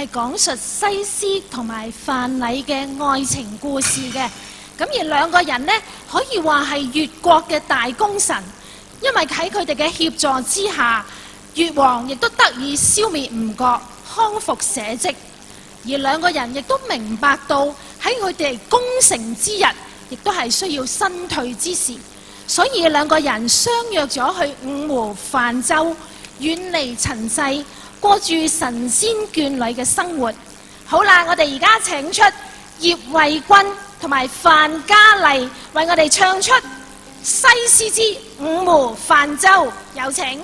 係講述西施同埋范蠡嘅愛情故事嘅。咁而兩個人呢，可以話係越國嘅大功臣，因為喺佢哋嘅協助之下，越王亦都得以消滅吳國，康復社稷。而兩個人亦都明白到喺佢哋攻城之日，亦都係需要身退之時，所以兩個人相約咗去五湖泛舟，遠離塵世，過住神仙眷侶嘅生活。好啦，我哋而家請出葉慧君同埋范嘉麗為我哋唱出《西施之五湖泛舟》，有請。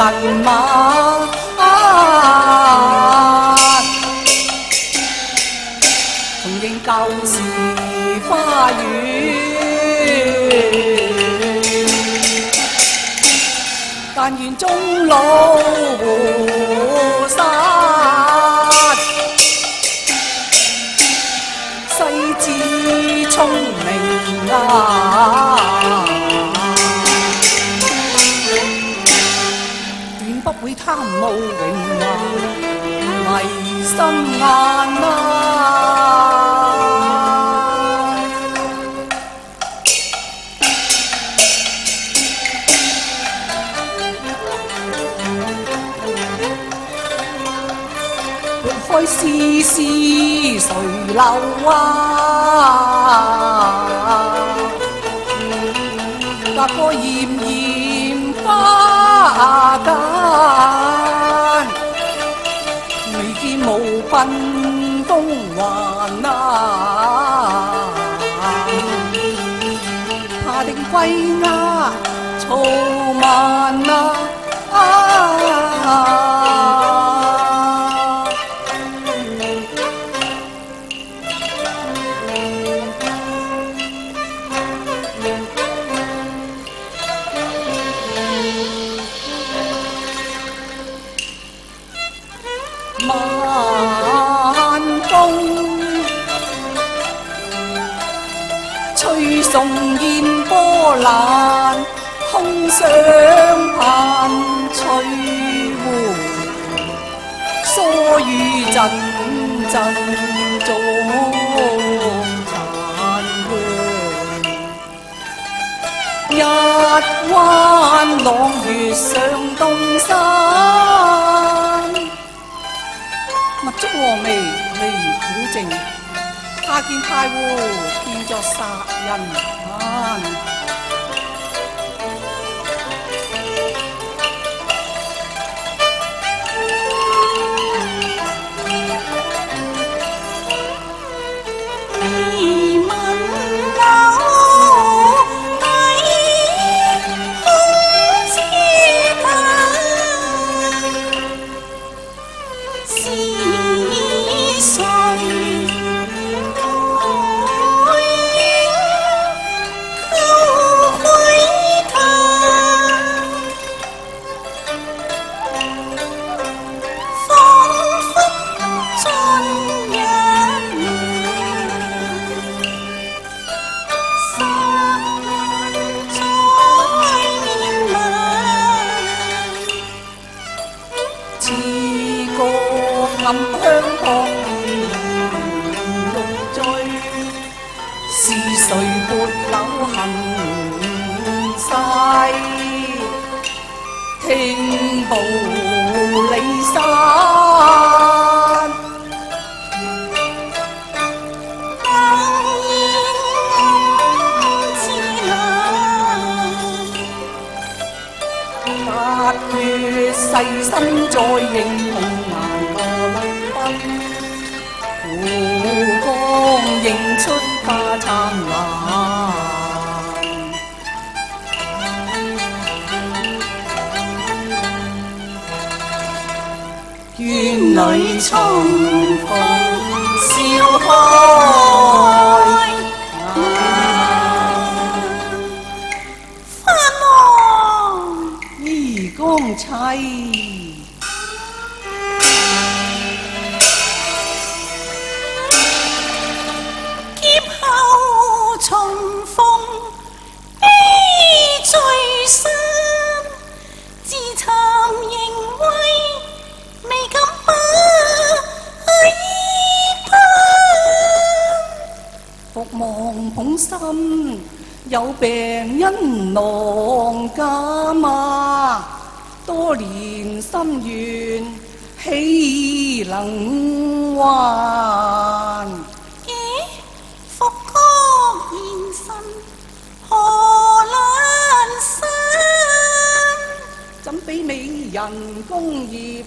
能嗎？重認舊時花園，但願終老山，細緻聰明啊！斷不會貪慕榮華，迷心眼啊！開絲絲誰留啊？踏過炎炎花間，未見無賓風還啊！怕定歸鴉草漫啊！晚風吹送煙波瀾，空想盼翠湖，疏雨陣陣早殘垣。一灣朗月上東山，密竹和眉眉苦靜，他見太湖變作殺人犯。暗香撲面綠醉，是誰撥柳行西？聽步離山，踏月細心再認湖光映出花燦爛，園裏重逢笑開眼，翻望依光砌。重逢悲最深，自尋仍未敢把依攀。伏望捧心有病因郎家嘛，多年心願豈能還？怎比美人功業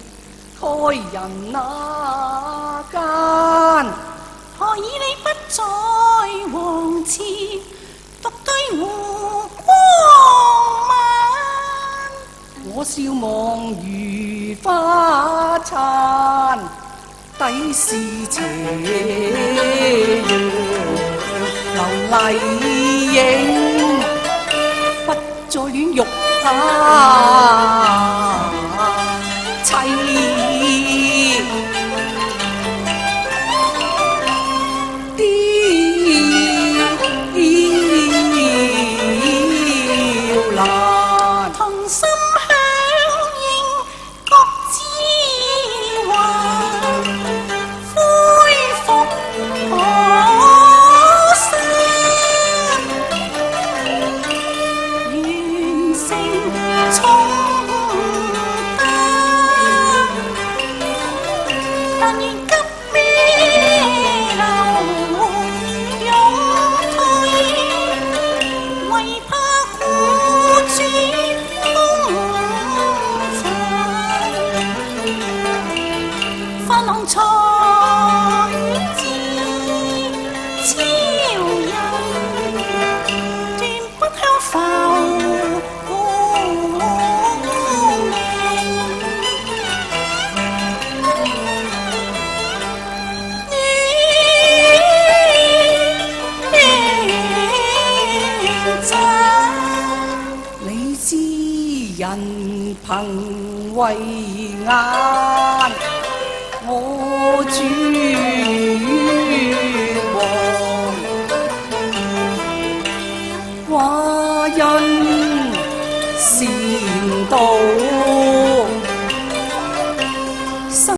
蓋人那間？何以你不在王池，獨對湖光晚？我笑望如花殘，底是斜陽流麗影，不再戀欲妻。人憑慧眼，我主王，華人善道。